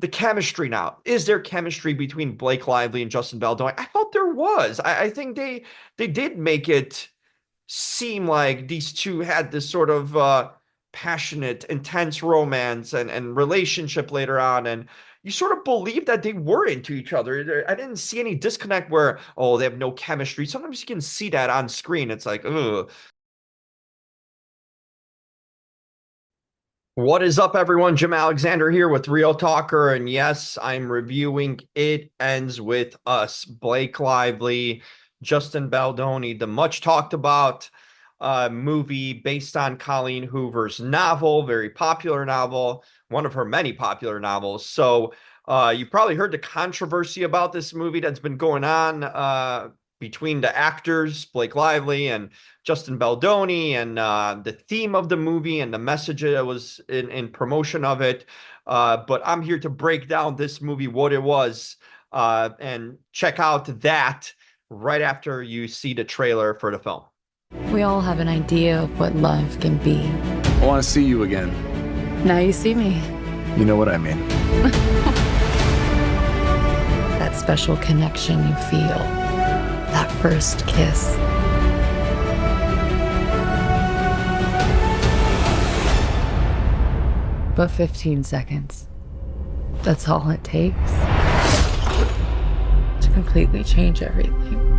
the chemistry now. Is there chemistry between Blake Lively and Justin Baldoni? I thought there was. I think they did make it seem like these two had this sort of passionate, intense romance and relationship later on. And you sort of believe that they were into each other. I didn't see any disconnect where, oh, they have no chemistry. Sometimes you can see that on screen. It's like, ugh. What is up, everyone? Jim Alexander here with Real Talker. And yes, I'm reviewing It Ends With Us. Blake Lively, Justin Baldoni, the much talked about movie based on Colleen Hoover's novel, very popular novel, one of her many popular novels. So you probably heard the controversy about this movie that's been going on between the actors, Blake Lively and Justin Baldoni, and the theme of the movie and the message that was in promotion of it. But I'm here to break down this movie, what it was, and check out that right after you see the trailer for the film. We all have an idea of what love can be. I want to see you again. Now you see me. You know what I mean. That special connection you feel. That first kiss. But 15 seconds. That's all it takes to completely change everything.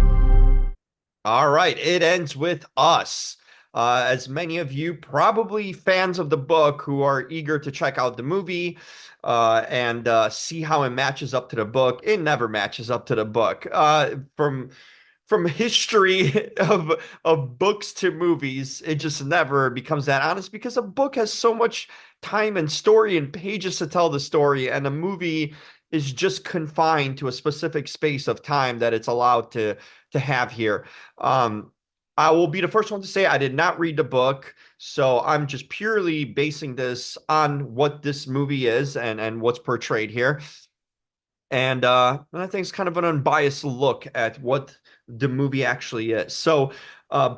All right, It Ends With Us. As many of you probably fans of the book who are eager to check out the movie and see how it matches up to the book, it never matches up to the book. From history of books to movies, it just never becomes that honest because a book has so much time and story and pages to tell the story, and a movie is just confined to a specific space of time that it's allowed to have here. I will be the first one to say I did not read the book, so I'm just purely basing this on what this movie is and what's portrayed here. And I think it's kind of an unbiased look at what the movie actually is. So,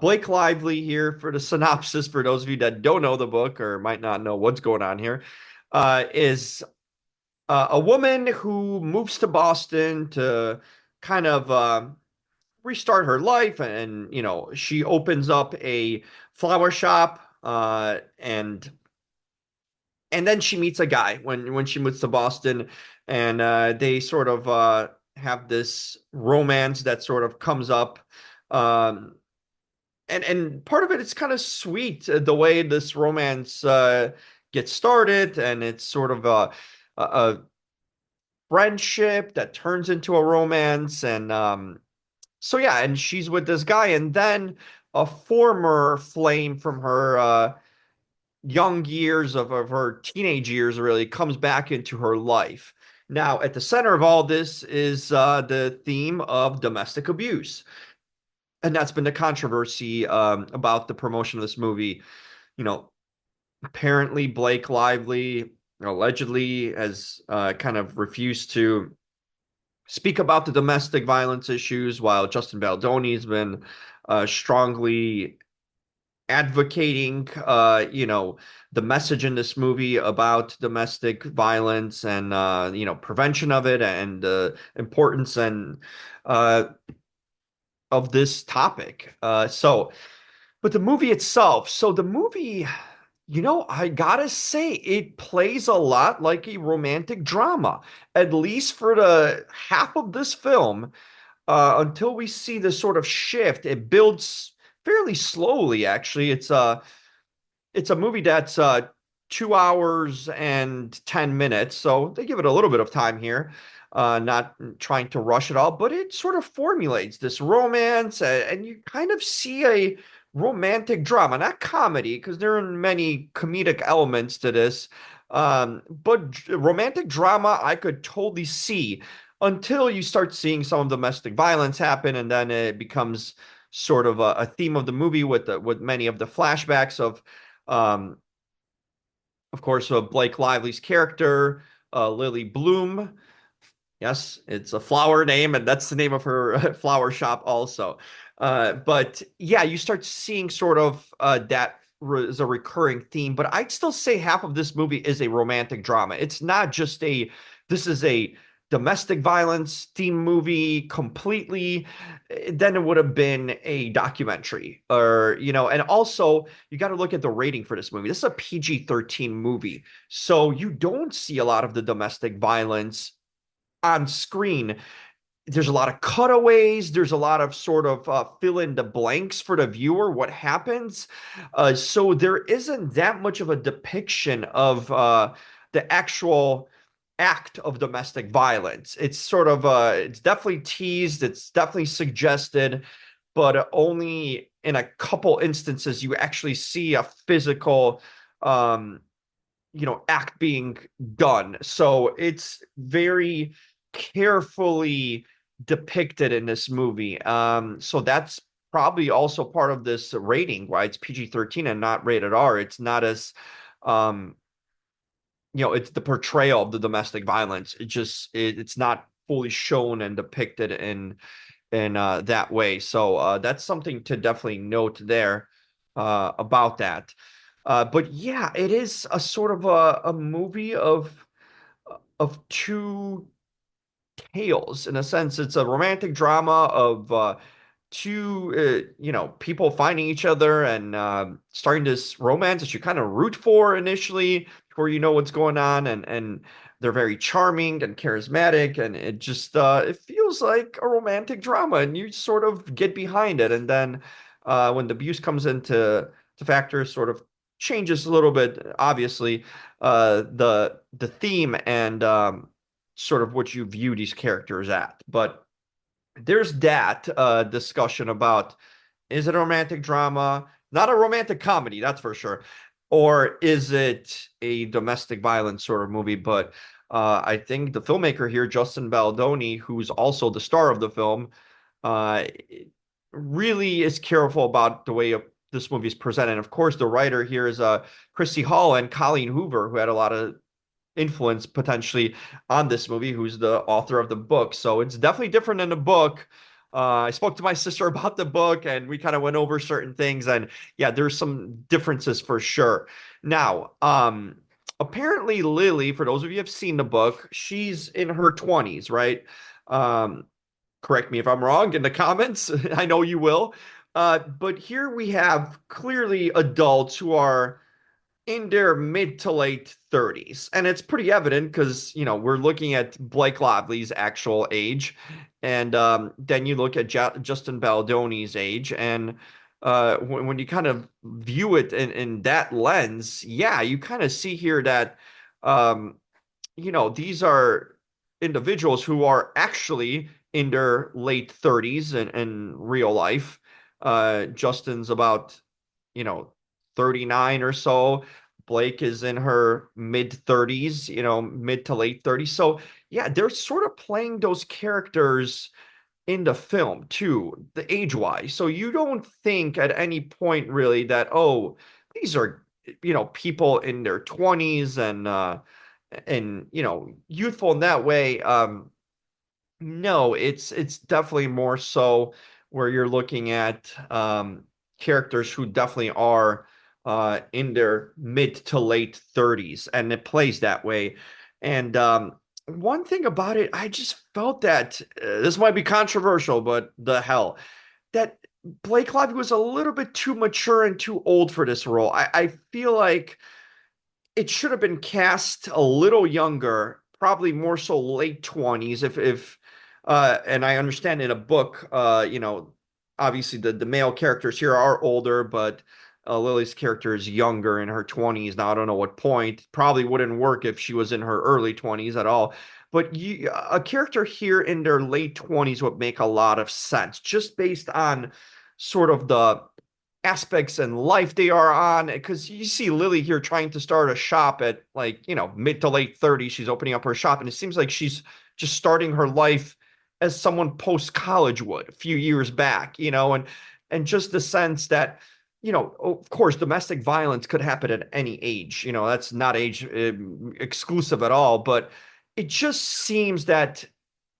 Blake Lively here for the synopsis, for those of you that don't know the book or might not know what's going on here, is a woman who moves to Boston to kind of restart her life. And, you know, she opens up a flower shop and then she meets a guy when she moves to Boston, and they sort of have this romance that sort of comes up. Um, and part of it is kind of sweet, the way this romance gets started, and it's sort of a friendship that turns into a romance. And so yeah, and she's with this guy, and then a former flame from her young years of her teenage years really comes back into her life. Now, at the center of all this is the theme of domestic abuse. And that's been the controversy about the promotion of this movie. You know, apparently Blake Lively allegedly has kind of refused to speak about the domestic violence issues, while Justin Baldoni has been strongly advocating, the message in this movie about domestic violence and, prevention of it, and the importance and of this topic. But the movie itself, so the movie, I gotta say, it plays a lot like a romantic drama, at least for the half of this film, until we see this sort of shift. It builds fairly slowly, actually. It's a movie that's 2 hours and 10 minutes, so they give it a little bit of time here, not trying to rush it all, but it sort of formulates this romance, and you kind of see a romantic drama, not comedy, because there are many comedic elements to this, but romantic drama I could totally see until you start seeing some of the domestic violence happen, and then it becomes sort of a theme of the movie with many of the flashbacks um, of course, Blake Lively's character, Lily Bloom. Yes, it's a flower name, and that's the name of her flower shop also. But yeah, you start seeing sort of that is a recurring theme, but I'd still say half of this movie is a romantic drama. It's not just a this is a domestic violence theme movie completely, then it would have been a documentary. Or, and also you got to look at the rating for this movie. This is a PG-13 movie. So you don't see a lot of the domestic violence on screen. There's a lot of cutaways. There's a lot of sort of fill in the blanks for the viewer what happens. So there isn't that much of a depiction of the actual act of domestic violence. It's sort of it's definitely teased, it's definitely suggested, but only in a couple instances you actually see a physical um act being done. So it's very carefully depicted in this movie. So that's probably also part of this rating why it's PG-13 and not rated R. It's not as um it's the portrayal of the domestic violence. It's not fully shown and depicted in that way. So that's something to definitely note there about that. But yeah, it is a sort of a movie of two tales. In a sense, it's a romantic drama of two people finding each other and starting this romance that you kind of root for initially before you know what's going on, and they're very charming and charismatic, and it just it feels like a romantic drama, and you sort of get behind it. And then when the abuse comes into the factor, sort of changes a little bit, obviously, the theme and sort of what you view these characters at. But there's that discussion about, is it a romantic drama? Not a romantic comedy, that's for sure. Or is it a domestic violence sort of movie? But I think the filmmaker here, Justin Baldoni, who's also the star of the film, uh, really is careful about the way this movie is presented. And of course, the writer here is Christy Hall and Colleen Hoover, who had a lot of influence potentially on this movie, who's the author of the book. So it's definitely different in the book. I spoke to my sister about the book and we kind of went over certain things. And yeah, there's some differences for sure. Now, apparently Lily, for those of you who have seen the book, she's in her 20s, right? Um, Correct me if I'm wrong in the comments. I know you will. But here we have clearly adults who are in their mid to late 30s. And it's pretty evident because, we're looking at Blake Lively's actual age. And then you look at Justin Baldoni's age. And when you kind of view it in that lens, yeah, you kind of see here that, um, these are individuals who are actually in their late 30s in real life. Justin's about, you know, 39 or so. Blake is in her mid 30s, mid to late 30s. So, yeah, they're sort of playing those characters in the film too, the age wise. So you don't think at any point really that, oh, these are, people in their 20s and youthful in that way. No, it's definitely more so where you're looking at characters who definitely are in their mid to late 30s, and it plays that way. And one thing about it, I just felt that this might be controversial, but the hell, that Blake Lively was a little bit too mature and too old for this role. I feel like it should have been cast a little younger, probably more so late 20s if and I understand in a book obviously the male characters here are older, but Lily's character is younger in her 20s. Now I don't know what point. Probably wouldn't work if she was in her early 20s at all. But a character here in their late 20s would make a lot of sense just based on sort of the aspects in life they are on, because you see Lily here trying to start a shop at, like, mid to late 30s. She's opening up her shop and it seems like she's just starting her life as someone post college would a few years back, and just the sense that, of course domestic violence could happen at any age. That's not age exclusive at all, but it just seems that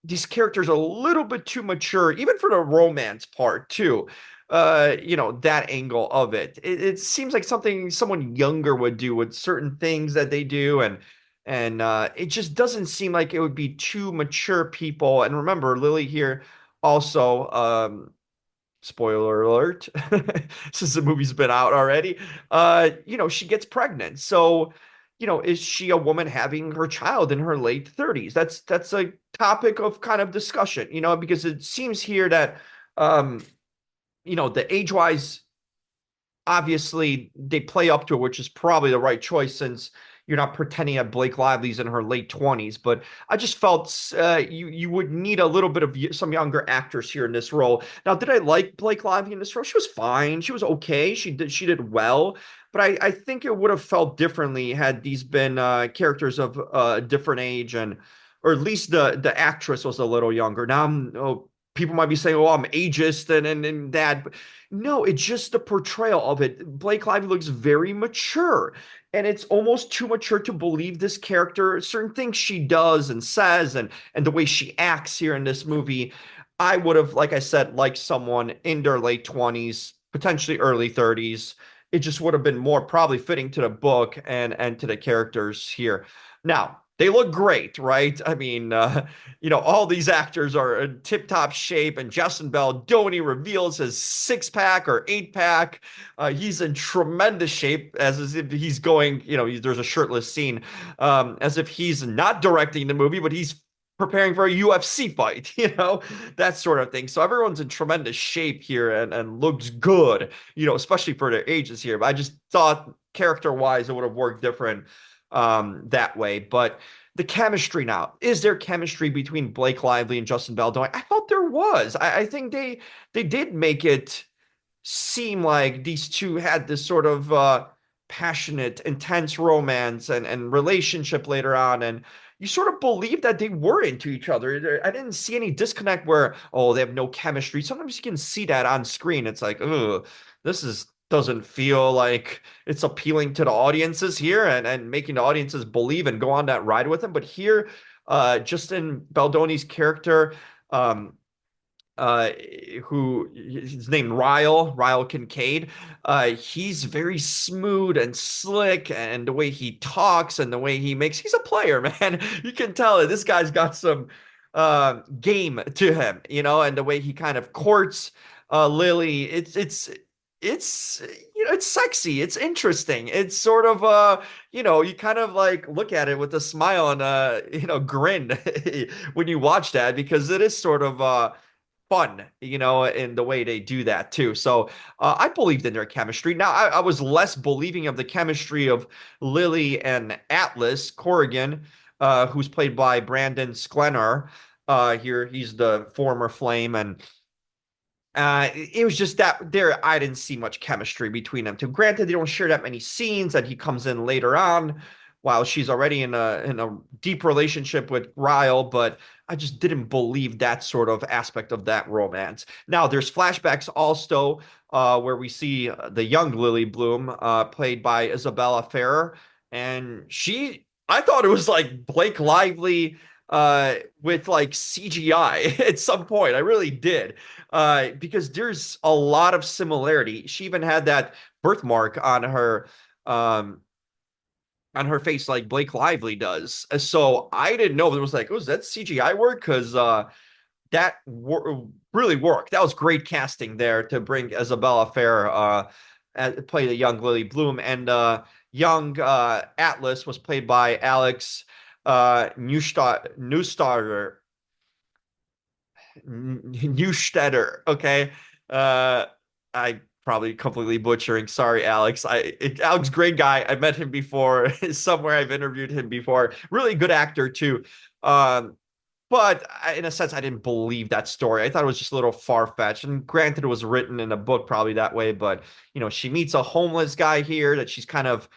these characters are a little bit too mature, even for the romance part too. That angle of it. It seems like something someone younger would do with certain things that they do, and it just doesn't seem like it would be two mature people. And remember, Lily here also, spoiler alert, since the movie's been out already, she gets pregnant. So, is she a woman having her child in her late 30s? That's a topic of kind of discussion, because it seems here that um, the age-wise, obviously they play up to it, which is probably the right choice since you're not pretending that Blake Lively's in her late 20s. But I just felt you would need a little bit of some younger actors here in this role. Now, did I like Blake Lively in this role? She was fine. She was okay. She did well. But I think it would have felt differently had these been characters of a different age, and or at least the actress was a little younger. Now people might be saying, "Oh, I'm ageist and that." But no, it's just the portrayal of it. Blake Lively looks very mature, and it's almost too mature to believe this character. Certain things she does and says, and the way she acts here in this movie, I would have, like I said, liked someone in their late 20s, potentially early 30s. It just would have been more probably fitting to the book and to the characters here. Now, they look great, right? I mean, all these actors are in tip-top shape, and Justin Baldoni reveals his six-pack or eight-pack. He's in tremendous shape, as if he's going, there's a shirtless scene, as if he's not directing the movie, but he's preparing for a UFC fight, that sort of thing. So everyone's in tremendous shape here and looks good, especially for their ages here. But I just thought character-wise, it would have worked different that way. But the chemistry now, is there chemistry between Blake Lively and Justin Baldoni? I thought there was. I think they did make it seem like these two had this sort of passionate, intense romance and relationship later on, and you sort of believe that they were into each other. I didn't see any disconnect where, oh, they have no chemistry. Sometimes you can see that on screen. It's like, oh, this is doesn't feel like it's appealing to the audiences here and making the audiences believe and go on that ride with them. But here, Justin Baldoni's character, um, uh, who is named Ryle Kincaid. He's very smooth and slick, and the way he talks and the way he's a player, man. You can tell that this guy's got some game to him, and the way he kind of courts Lily. It's it's sexy, it's interesting, it's sort of you kind of like look at it with a smile and grin when you watch that, because it is sort of fun, in the way they do that too. So I believed in their chemistry. Now I was less believing of the chemistry of Lily and Atlas Corrigan, who's played by Brandon Sklenar. Here he's the former Flame, and it was just that there I didn't see much chemistry between them two. Granted, they don't share that many scenes, and he comes in later on while she's already in a deep relationship with Ryle, but I just didn't believe that sort of aspect of that romance. Now, there's flashbacks also where we see the young Lily Bloom, played by Isabella Ferrer, and I thought it was like Blake Lively with like CGI at some point. I really did. Because there's a lot of similarity. She even had that birthmark um on her face like Blake Lively does. So I didn't know if it was like, was that CGI work? Because really worked. That was great casting there to bring Isabella Fair play the young Lily Bloom, and young Atlas was played by Alex Neustarter. Newstetter. Okay. I probably completely butchering. Sorry, Alex. Alex, great guy. I met him before somewhere. I've interviewed him before. Really good actor too. Um, but in a sense, I didn't believe that story. I thought it was just a little far-fetched. And granted, it was written in a book probably that way, but she meets a homeless guy here that she's kind of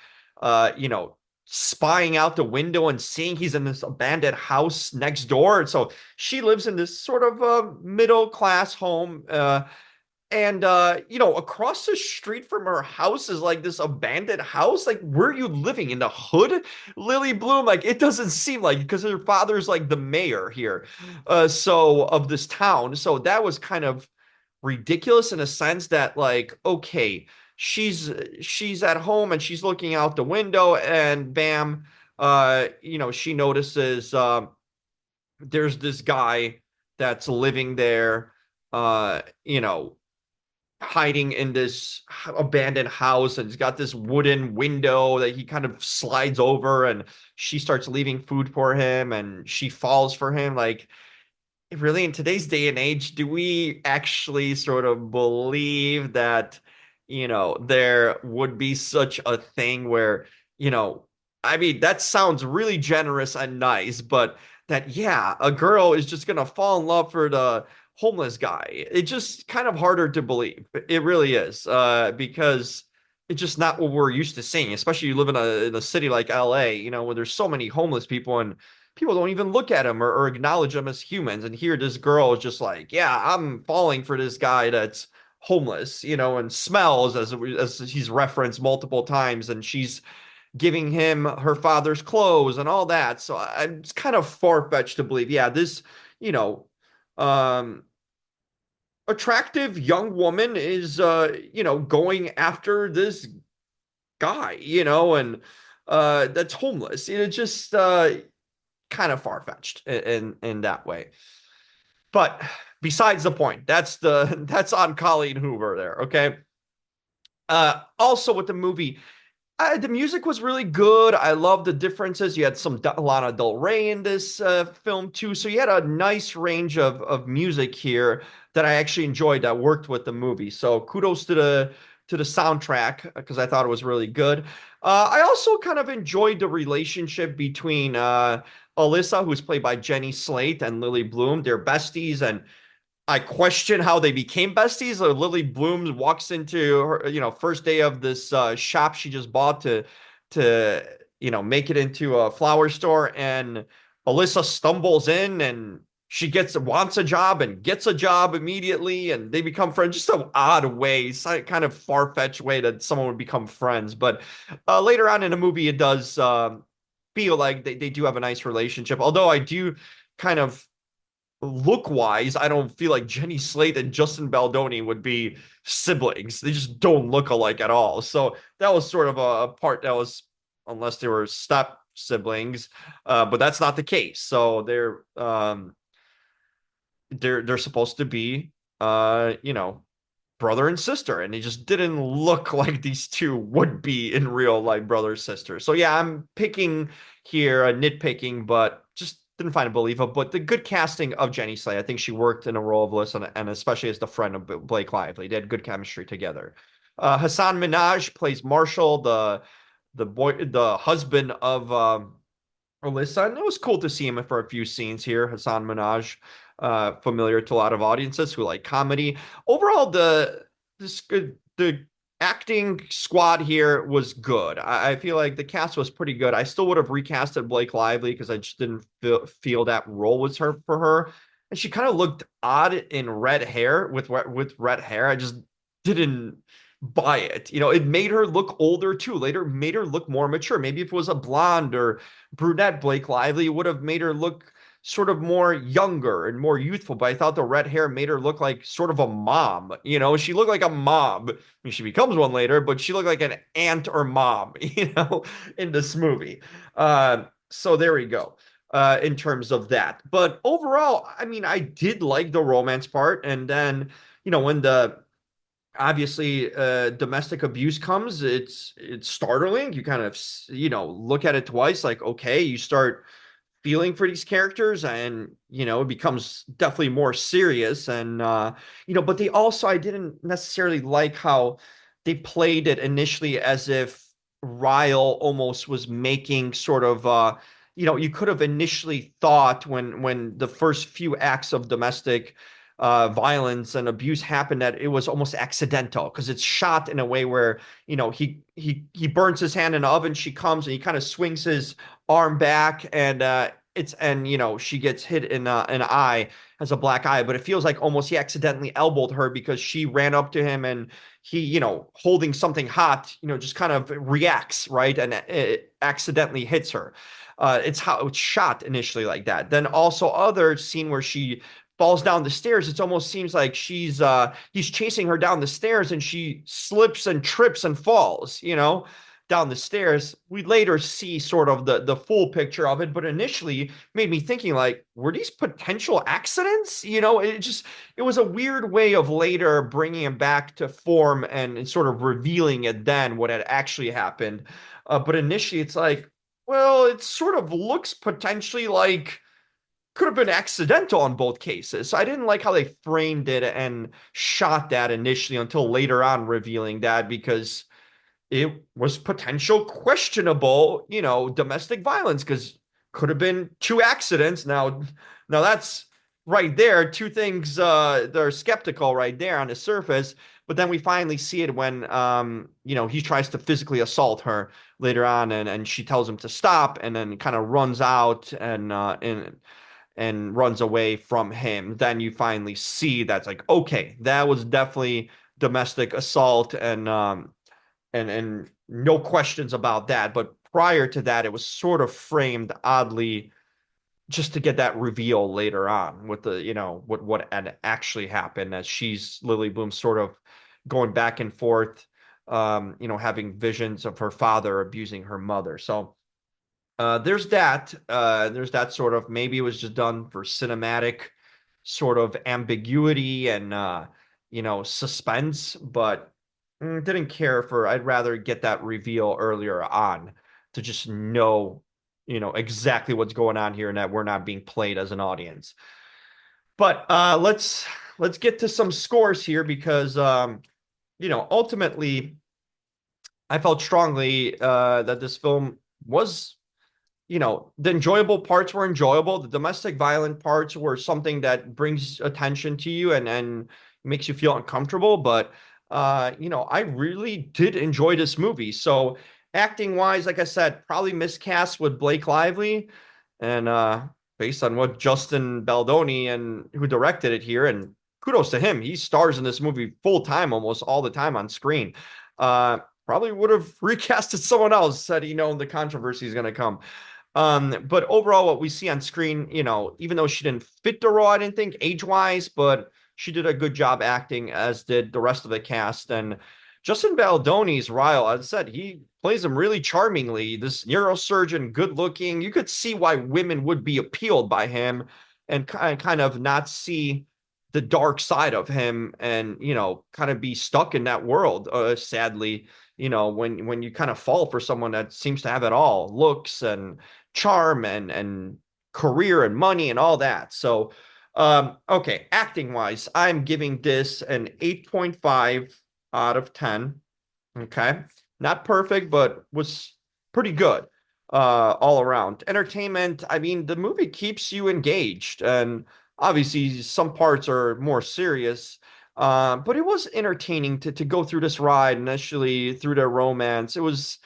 spying out the window and seeing he's in this abandoned house next door. And so she lives in this sort of middle class home. And across the street from her house is like this abandoned house. Like, where are you living, in the hood, Lily Bloom? Like, it doesn't seem like, because her father's like the mayor here, so of this town. So that was kind of ridiculous in a sense that, like, okay, she's at home and she's looking out the window, and bam, she notices there's this guy that's living there, you know, hiding in this abandoned house, and he's got this wooden window that he kind of slides over, and she starts leaving food for him, and she falls for him. Like, really, in today's day and age, do we actually sort of believe that, there would be such a thing where, you know, I mean, that sounds really generous and nice, but that, yeah, a girl is just gonna fall in love for the homeless guy. It's just kind of harder to believe. It really is, because it's just not what we're used to seeing, especially you live in a city like LA, where there's so many homeless people, and people don't even look at him or acknowledge them as humans. And here, this girl is just like, yeah, I'm falling for this guy that's homeless, and smells, as he's referenced multiple times, and she's giving him her father's clothes and all that. So it's kind of far-fetched to believe, yeah, this, you know, um, attractive young woman is, going after this guy, and that's homeless. It's just kind of far-fetched in that way. But besides the point, that's on Colleen Hoover there. Okay. Also with the movie, the music was really good. I love the differences. You had some Lana Del Rey in this film too, so you had a nice range of music here that I actually enjoyed that worked with the movie. So kudos to the soundtrack because I thought it was really good. I also kind of enjoyed the relationship between Alyssa, who's played by Jenny Slate, and Lily Bloom. They're besties, and I question how they became besties. Lily Bloom walks into her, first day of this shop she just bought to make it into a flower store, and Alyssa stumbles in, and she wants a job and gets a job immediately, and they become friends. Just an odd way, kind of far-fetched way that someone would become friends. But later on in the movie, it does feel like they do have a nice relationship. Although I do kind of look wise, I don't feel like Jenny Slate and Justin Baldoni would be siblings. They just don't look alike at all. So that was sort of a part that was, unless they were step siblings, but that's not the case. So they're supposed to be, brother and sister, and they just didn't look like these two would be in real life brother sister. So yeah, I'm picking here, nitpicking, but just didn't find it believable. But the good casting of Jenny Slate, I think she worked in a role of Bliss, and especially as the friend of Blake Lively, they had good chemistry together. Hassan Minaj plays Marshall, the husband of Alyssa, and it was cool to see him for a few scenes here. Hassan Minaj, familiar to a lot of audiences who like comedy. Overall, the acting squad here was good. I feel like the cast was pretty good. I still would have recasted Blake Lively because I just didn't feel that role was her for her, and she kind of looked odd in red hair with red hair. I just didn't buy it. It made her look older too. Later, made her look more mature. Maybe if it was a blonde or brunette Blake Lively, would have made her look sort of more younger and more youthful. But I thought the red hair made her look like sort of a mom. She looked like a mom. I mean, she becomes one later, but she looked like an aunt or mom, in this movie. So there we go. In terms of that. But overall, I mean, I did like the romance part. And then, when the obviously domestic abuse comes, it's startling. You kind of look at it twice, like, okay, you start feeling for these characters, and it becomes definitely more serious. And but they also, I didn't necessarily like how they played it initially as if Ryle almost was making sort of you could have initially thought when the first few acts of domestic violence and abuse happened that it was almost accidental because it's shot in a way where he burns his hand in the oven, she comes and he kind of swings his arm back, and she gets hit in an eye, has a black eye, but it feels like almost he accidentally elbowed her because she ran up to him, and he, holding something hot, just kind of reacts, right, and it accidentally hits her. It's how it's shot initially like that. Then also other scene where she falls down the stairs, it almost seems like he's chasing her down the stairs, and she slips and trips and falls, down the stairs. We later see sort of the full picture of it, but initially made me thinking like, were these potential accidents? It was a weird way of later bringing him back to form and sort of revealing it then what had actually happened. But initially, it's like, well, it sort of looks potentially like could have been accidental in both cases. So I didn't like how they framed it and shot that initially until later on revealing that because it was potential questionable, domestic violence because could have been two accidents. Now that's right there, two things they're skeptical right there on the surface. But then we finally see it when he tries to physically assault her later on and she tells him to stop and then kind of runs out and runs away from him. Then you finally see that's like, okay, that was definitely domestic assault and no questions about that. But prior to that, it was sort of framed oddly just to get that reveal later on with what had actually happened as she's Lily Bloom sort of going back and forth, having visions of her father abusing her mother. So there's that. There's that sort of maybe it was just done for cinematic sort of ambiguity and suspense, but didn't care for. I'd rather get that reveal earlier on to just know, exactly what's going on here and that we're not being played as an audience. But let's get to some scores here because ultimately I felt strongly that this film was the enjoyable parts were enjoyable. The domestic violent parts were something that brings attention to you and makes you feel uncomfortable. But I really did enjoy this movie. So acting wise, like I said, probably miscast with Blake Lively, and based on what Justin Baldoni and who directed it here, and kudos to him, he stars in this movie full time, almost all the time on screen. Uh, Probably would have recasted someone else had he known the controversy is going to come. But overall, what we see on screen, even though she didn't fit the role, I didn't think age-wise, but she did a good job acting, as did the rest of the cast. And Justin Baldoni's Ryle, as I said, he plays him really charmingly. This neurosurgeon, good looking. You could see why women would be appealed by him and kind of not see the dark side of him and, kind of be stuck in that world, sadly. When you kind of fall for someone that seems to have it all, looks and charm and career and money and all that. So, okay, acting wise, I'm giving this an 8.5 out of 10. Okay, not perfect, but was pretty good all around. Entertainment, I mean, the movie keeps you engaged, and obviously some parts are more serious. But it was entertaining to go through this ride, initially through the romance. It was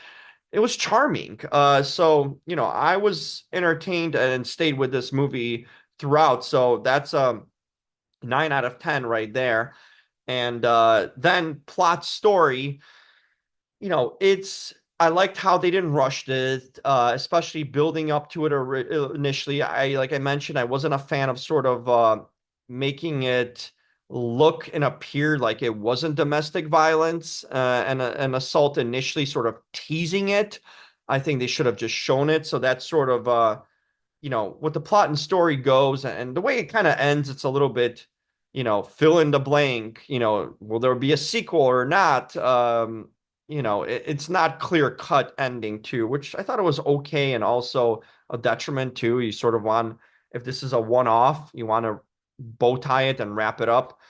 charming. So I was entertained and stayed with this movie throughout. So that's 9 out of 10 right there. And then plot story, it's I liked how they didn't rush it, especially building up to it initially. Like I mentioned, I wasn't a fan of sort of making it look and appear like it wasn't domestic violence and an assault initially, sort of teasing it. I think they should have just shown it. So that's sort of what the plot and story goes and the way it kind of ends, it's a little bit, fill in the blank, will there be a sequel or not? It's not clear cut ending too, which I thought it was okay and also a detriment too. You sort of want, if this is a one off, you want to bow tie it and wrap it up.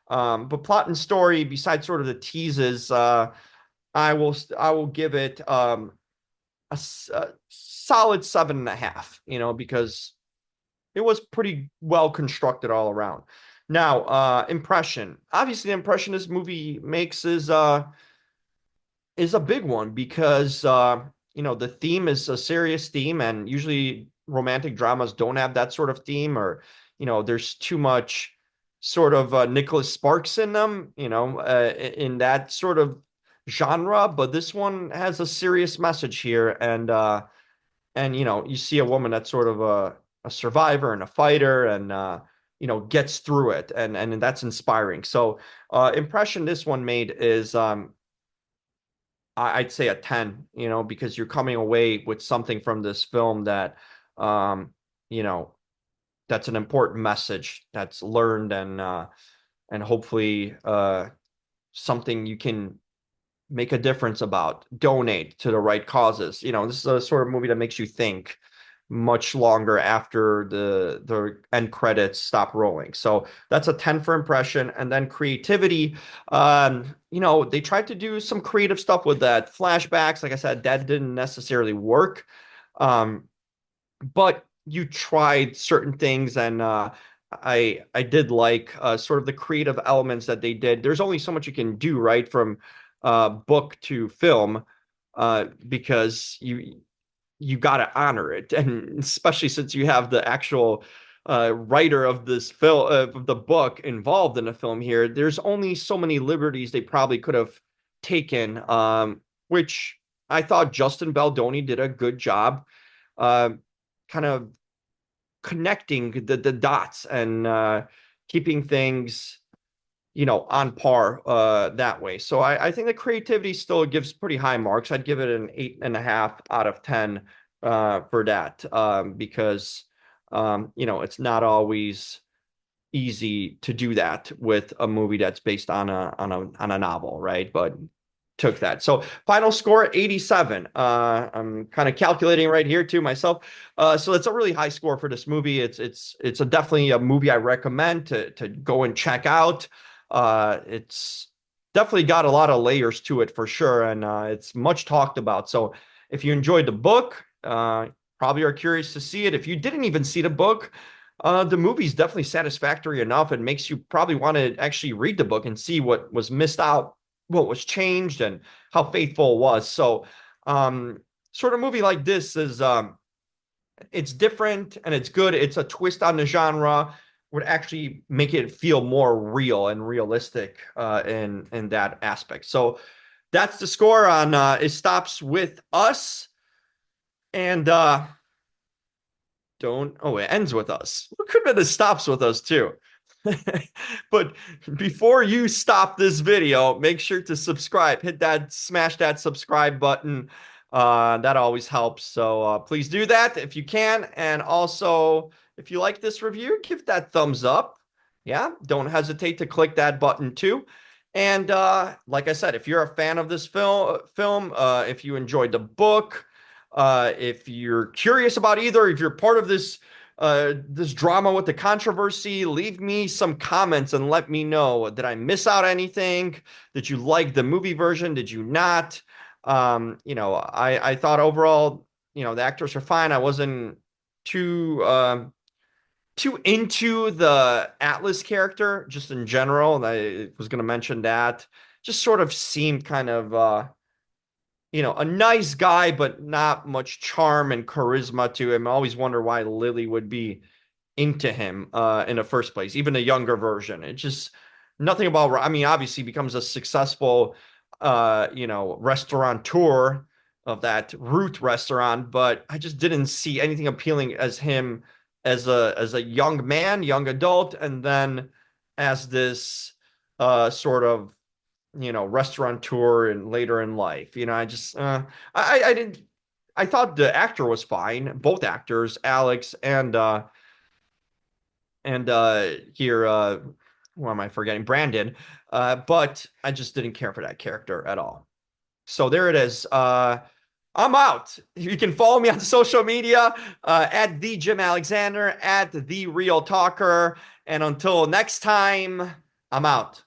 But plot and story, besides sort of the teases, I will give it a solid 7.5, because it was pretty well constructed all around. Now, impression. Obviously, the impression this movie makes is a big one because the theme is a serious theme, and usually romantic dramas don't have that sort of theme, or there's too much sort of Nicholas Sparks in them, in that sort of genre. But this one has a serious message here, and you see a woman that's sort of a survivor and a fighter and gets through it, and that's inspiring. So impression this one made is I'd say a 10, because you're coming away with something from this film that, um, you know, that's an important message that's learned and hopefully something you can make a difference about, donate to the right causes. This is a sort of movie that makes you think much longer after the end credits stop rolling. So that's a 10 for impression. And then creativity, they tried to do some creative stuff with that. Flashbacks, like I said, that didn't necessarily work. Um, but you tried certain things, and I did like sort of the creative elements that they did. There's only so much you can do, right, from book to film, because you got to honor it, and especially since you have the actual writer of this film of the book involved in the film here. There's only so many liberties they probably could have taken, which I thought Justin Baldoni did a good job uh, kind of connecting the dots and keeping things, on par that way. So I think the creativity still gives pretty high marks. I'd give it an 8.5 out of 10 for that, because it's not always easy to do that with a movie that's based on a novel, right? But took that. So final score 87. I'm kind of calculating right here too myself. So it's a really high score for this movie. It's definitely a movie I recommend to go and check out. It's definitely got a lot of layers to it for sure, and it's much talked about. So if you enjoyed the book, probably are curious to see it. If you didn't even see the book, the movie's definitely satisfactory enough. It makes you probably want to actually read the book and see what was missed out, what was changed, and how faithful it was. So, sort of movie like this is it's different and it's good. It's a twist on the genre, would actually make it feel more real and realistic in that aspect. So that's the score on It Stops With Us. And don't oh it ends with us. It could have been it stops with us too. But before you stop this video, make sure to subscribe. Smash that subscribe button. That always helps. So please do that if you can. And also, if you like this review, give that thumbs up. Yeah, don't hesitate to click that button too. And like I said, if you're a fan of this film, if you enjoyed the book, if you're curious about either, if you're part of this drama with the controversy, leave me some comments and let me know. Did I miss out anything? Did you like the movie version? Did you not? I thought overall, the actors are fine. I wasn't too into the Atlas character just in general. And I was going to mention that. Just sort of seemed kind of a nice guy, but not much charm and charisma to him. I always wonder why Lily would be into him in the first place, even the younger version. It just nothing about, I mean, obviously becomes a successful, restaurateur of that root restaurant, but I just didn't see anything appealing as him as a young man, young adult, and then as this sort of restaurateur and later in life. I just I didn't I thought the actor was fine, both actors, Alex and here who am I forgetting? Brandon. But I just didn't care for that character at all. So there it is. I'm out. You can follow me on social media at the Jim Alexander, at the Real Talker. And until next time, I'm out.